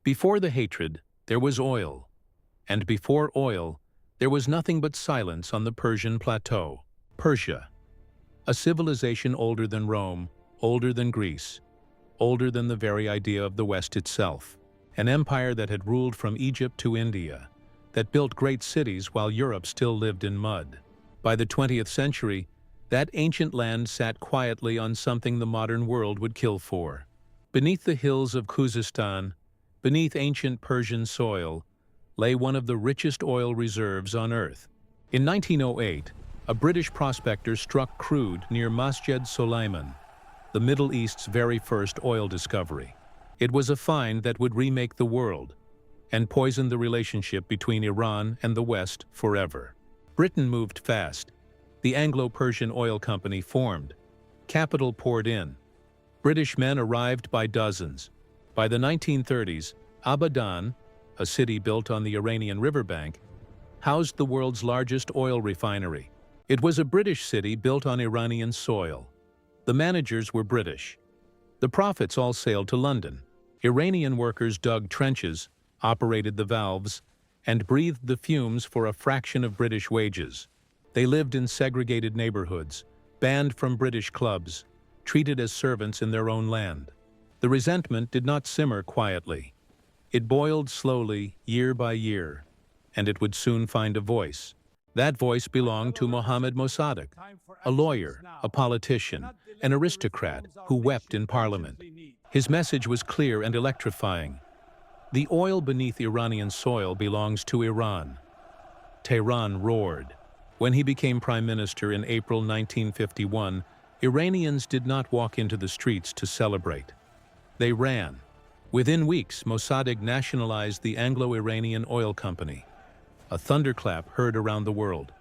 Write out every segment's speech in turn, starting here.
Before the hatred, there was oil, and before oil, there was nothing but silence on the Persian plateau. Persia, a civilization older than Rome, older than Greece, older than the very idea of the West itself. An empire that had ruled from Egypt to India, that built great cities while Europe still lived in mud. By the 20th century, that ancient land sat quietly on something the modern world would kill for. Beneath the hills of Khuzestan, beneath ancient Persian soil, lay one of the richest oil reserves on Earth. In 1908, a British prospector struck crude near Masjid Soleiman, the Middle East's very first oil discovery. It was a find that would remake the world and poison the relationship between Iran and the West forever. Britain moved fast. The Anglo-Persian Oil Company formed. Capital poured in. British men arrived by dozens. By the 1930s, Abadan, a city built on the Iranian riverbank, housed the world's largest oil refinery. It was a British city built on Iranian soil. The managers were British. The profits all sailed to London. Iranian workers dug trenches, operated the valves, and breathed the fumes for a fraction of British wages. They lived in segregated neighborhoods, banned from British clubs, treated as servants in their own land. The resentment did not simmer quietly. It boiled slowly, year by year, and it would soon find a voice. That voice belonged to Mohammad Mossadegh, a lawyer, a politician, an aristocrat who wept in parliament. His message was clear and electrifying. The oil beneath Iranian soil belongs to Iran. Tehran roared. When he became prime minister in April 1951, Iranians did not walk into the streets to celebrate. They ran. Within weeks, Mossadegh nationalized the Anglo-Iranian Oil Company. A thunderclap heard around the world.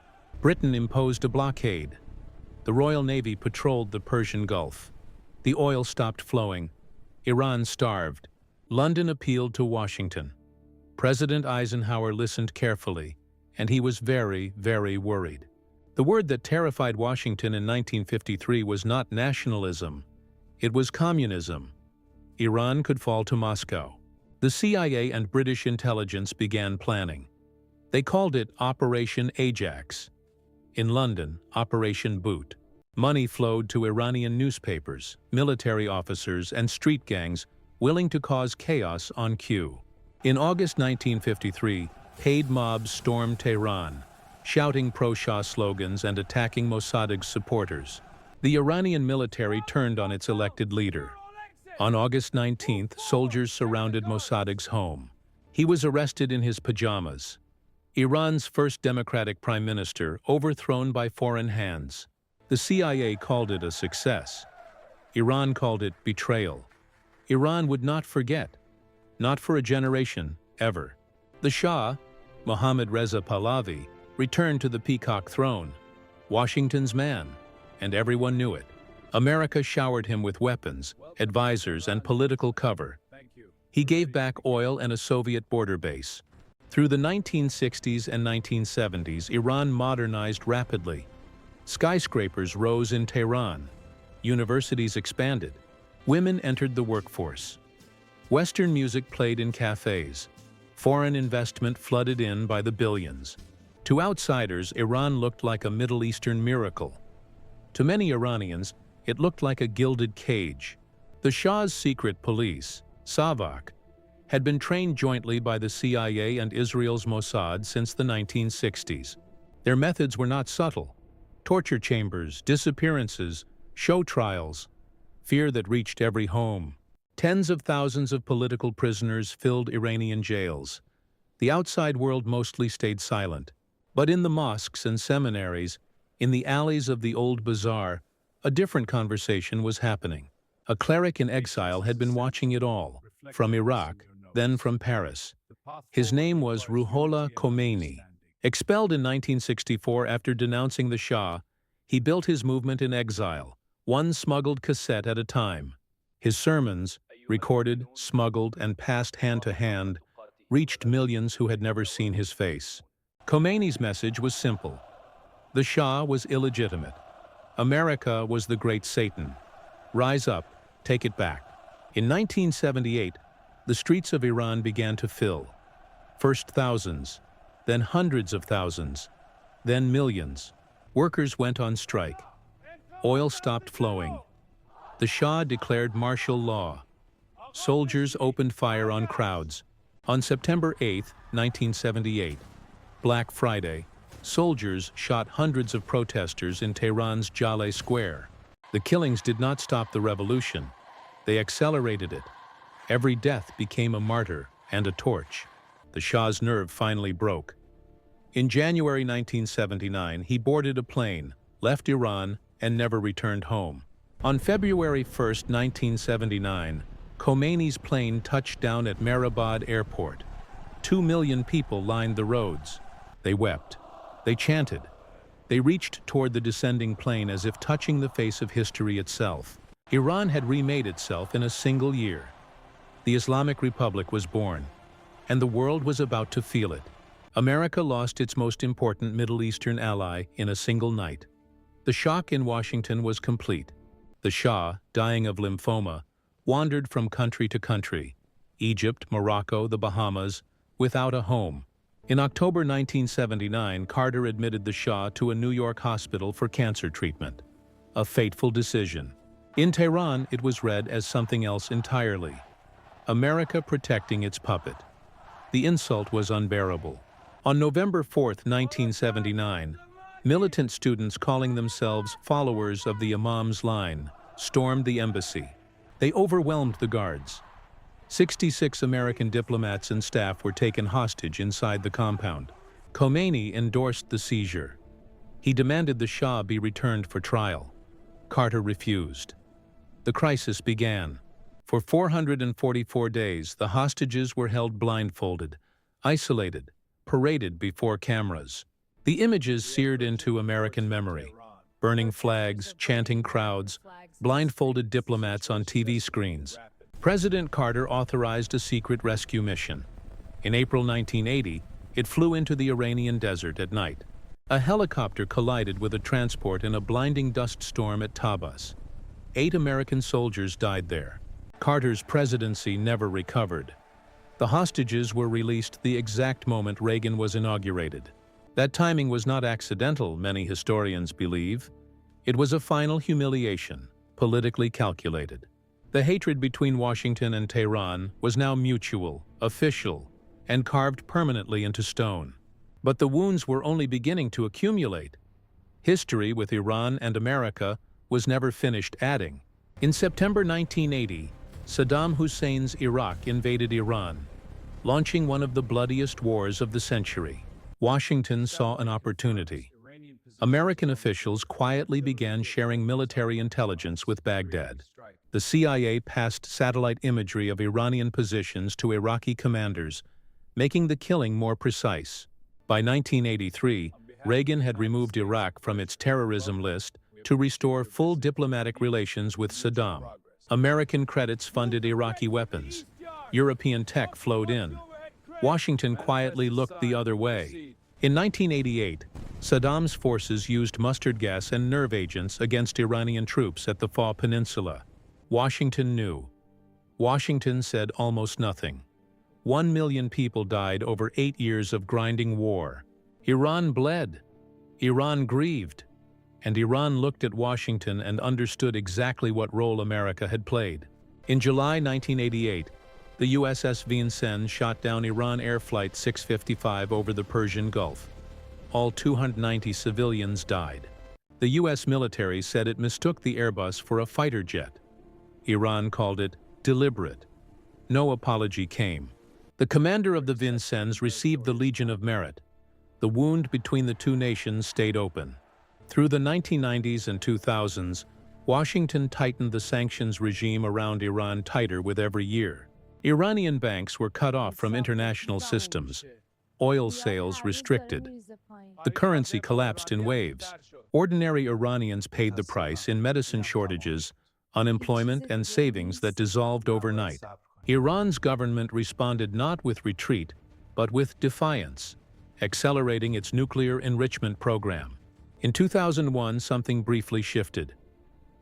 Britain imposed a blockade. The Royal Navy patrolled the Persian Gulf. The oil stopped flowing. Iran starved. London appealed to Washington. President Eisenhower listened carefully, and he was very, very worried. The word that terrified Washington in 1953 was not nationalism. It was communism. Iran could fall to Moscow. The CIA and British intelligence began planning. They called it Operation Ajax. In London, Operation Boot. Money flowed to Iranian newspapers, military officers, and street gangs willing to cause chaos on cue. In August 1953, paid mobs stormed Tehran, shouting pro-Shah slogans and attacking Mossadegh's supporters. The Iranian military turned on its elected leader. On August 19th, soldiers surrounded Mossadegh's home. He was arrested in his pajamas. Iran's first democratic prime minister, overthrown by foreign hands. The CIA called it a success. Iran called it betrayal. Iran would not forget. Not for a generation, ever. The Shah, Mohammad Reza Pahlavi, returned to the peacock throne, Washington's man, and everyone knew it. America showered him with weapons, advisors, and political cover. He gave back oil and a Soviet border base. Through the 1960s and 1970s, Iran modernized rapidly. Skyscrapers rose in Tehran. Universities expanded. Women entered the workforce. Western music played in cafes. Foreign investment flooded in by the billions. To outsiders, Iran looked like a Middle Eastern miracle. To many Iranians, it looked like a gilded cage. The Shah's secret police, Savak, had been trained jointly by the CIA and Israel's Mossad since the 1960s. Their methods were not subtle. Torture chambers, disappearances, show trials, fear that reached every home. Tens of thousands of political prisoners filled Iranian jails. The outside world mostly stayed silent. But in the mosques and seminaries, in the alleys of the old bazaar, a different conversation was happening. A cleric in exile had been watching it all, from Iraq, then from Paris. His name was Ruhollah Khomeini. Expelled in 1964 after denouncing the Shah, he built his movement in exile, one smuggled cassette at a time. His sermons, recorded, smuggled, and passed hand to hand, reached millions who had never seen his face. Khomeini's message was simple. The Shah was illegitimate. America was the great Satan. Rise up, take it back. In 1978, The streets of Iran began to fill. First thousands, then hundreds of thousands, then millions. Workers went on strike. Oil stopped flowing. The Shah declared martial law. Soldiers opened fire on crowds. On September 8, 1978, Black Friday, soldiers shot hundreds of protesters in Tehran's Jaleh Square. The killings did not stop the revolution. They accelerated it. Every death became a martyr and a torch. The Shah's nerve finally broke. In January 1979, he boarded a plane, left Iran, and never returned home. On February 1, 1979, Khomeini's plane touched down at Mehrabad Airport. 2 million people lined the roads. They wept. They chanted. They reached toward the descending plane as if touching the face of history itself. Iran had remade itself in a single year. The Islamic Republic was born, and the world was about to feel it. America lost its most important Middle Eastern ally in a single night. The shock in Washington was complete. The Shah, dying of lymphoma, wandered from country to country, Egypt, Morocco, the Bahamas, without a home. In October 1979, Carter admitted the Shah to a New York hospital for cancer treatment. A fateful decision. In Tehran, it was read as something else entirely. America protecting its puppet. The insult was unbearable. On November 4, 1979, militant students calling themselves followers of the Imam's line stormed the embassy. They overwhelmed the guards. 66 American diplomats and staff were taken hostage inside the compound. Khomeini endorsed the seizure. He demanded the Shah be returned for trial. Carter refused. The crisis began. For 444 days, the hostages were held blindfolded, isolated, paraded before cameras. The images seared into American memory. Burning flags, chanting crowds, blindfolded diplomats on TV screens. President Carter authorized a secret rescue mission. In April 1980, it flew into the Iranian desert at night. A helicopter collided with a transport in a blinding dust storm at Tabriz. 8 American soldiers died there. Carter's presidency never recovered. The hostages were released the exact moment Reagan was inaugurated. That timing was not accidental, many historians believe. It was a final humiliation, politically calculated. The hatred between Washington and Tehran was now mutual, official, and carved permanently into stone. But the wounds were only beginning to accumulate. History with Iran and America was never finished, adding, in September 1980, Saddam Hussein's Iraq invaded Iran, launching one of the bloodiest wars of the century. Washington saw an opportunity. American officials quietly began sharing military intelligence with Baghdad. The CIA passed satellite imagery of Iranian positions to Iraqi commanders, making the killing more precise. By 1983, Reagan had removed Iraq from its terrorism list to restore full diplomatic relations with Saddam. American credits funded Iraqi weapons. European tech flowed in. Washington quietly looked the other way. In 1988, Saddam's forces used mustard gas and nerve agents against Iranian troops at the Fars Peninsula. Washington knew. Washington said almost nothing. 1 million people died over 8 years of grinding war. Iran bled. Iran grieved. And Iran looked at Washington and understood exactly what role America had played. In July 1988, the USS Vincennes shot down Iran Air Flight 655 over the Persian Gulf. All 290 civilians died. The U.S. military said it mistook the Airbus for a fighter jet. Iran called it deliberate. No apology came. The commander of the Vincennes received the Legion of Merit. The wound between the two nations stayed open. Through the 1990s and 2000s, Washington tightened the sanctions regime around Iran tighter with every year. Iranian banks were cut off from international systems. Oil sales restricted. The currency collapsed in waves. Ordinary Iranians paid the price in medicine shortages, unemployment, and savings that dissolved overnight. Iran's government responded not with retreat, but with defiance, accelerating its nuclear enrichment program. In 2001, something briefly shifted.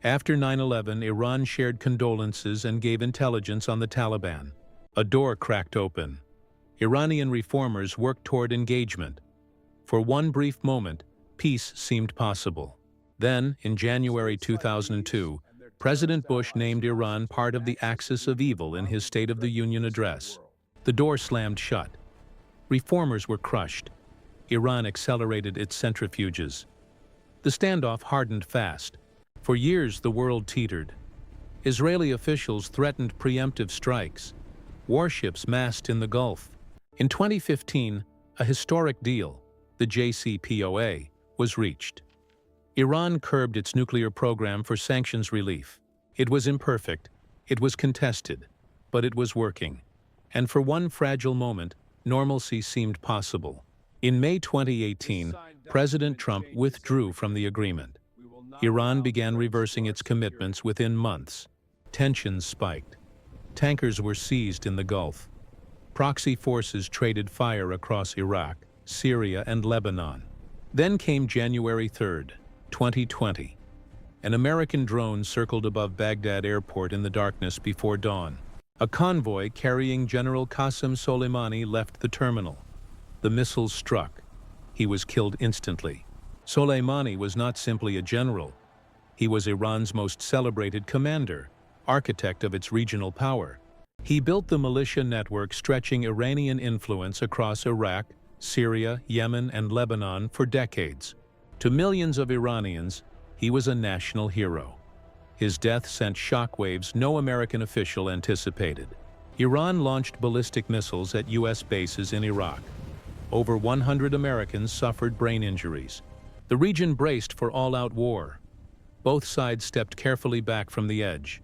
After 9/11, Iran shared condolences and gave intelligence on the Taliban. A door cracked open. Iranian reformers worked toward engagement. For one brief moment, peace seemed possible. Then, in January 2002, President Bush named Iran part of the axis of evil in his State of the Union address. The door slammed shut. Reformers were crushed. Iran accelerated its centrifuges. The standoff hardened fast. For years, the world teetered. Israeli officials threatened preemptive strikes. Warships massed in the Gulf. In 2015, a historic deal, the JCPOA, was reached. Iran curbed its nuclear program for sanctions relief. It was imperfect, it was contested, but it was working. And for one fragile moment, normalcy seemed possible. In May 2018, President Trump withdrew from the agreement. Iran began reversing its commitments within months. Tensions spiked. Tankers were seized in the Gulf. Proxy forces traded fire across Iraq, Syria, and Lebanon. Then came January 3, 2020. An American drone circled above Baghdad airport in the darkness before dawn. A convoy carrying General Soleimani left the terminal. The missiles struck. He was killed instantly. Soleimani was not simply a general. He was Iran's most celebrated commander, architect of its regional power. He built the militia network stretching Iranian influence across Iraq, Syria, Yemen, and Lebanon for decades. To millions of Iranians, he was a national hero. His death sent shockwaves no American official anticipated. Iran launched ballistic missiles at U.S. bases in Iraq. Over 100 Americans suffered brain injuries. The region braced for all-out war. Both sides stepped carefully back from the edge.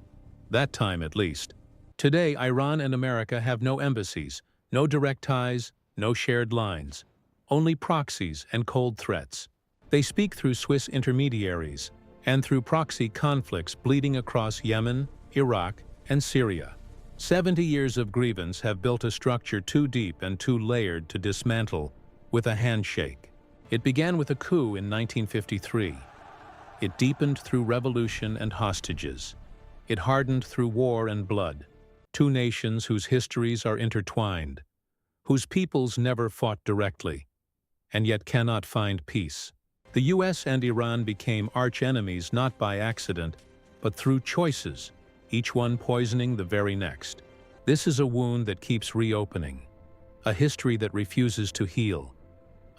That time, at least. Today, Iran and America have no embassies, no direct ties, no shared lines. Only proxies and cold threats. They speak through Swiss intermediaries and through proxy conflicts bleeding across Yemen, Iraq, and Syria. 70 years of grievance have built a structure too deep and too layered to dismantle with a handshake. It began with a coup in 1953. It deepened through revolution and hostages. It hardened through war and blood. Two nations whose histories are intertwined, whose peoples never fought directly, and yet cannot find peace. The US and Iran became arch-enemies not by accident, but through choices, each one poisoning the very next. This is a wound that keeps reopening, a history that refuses to heal,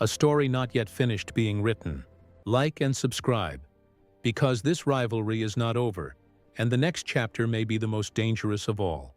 a story not yet finished being written. Like and subscribe, because this rivalry is not over, and the next chapter may be the most dangerous of all.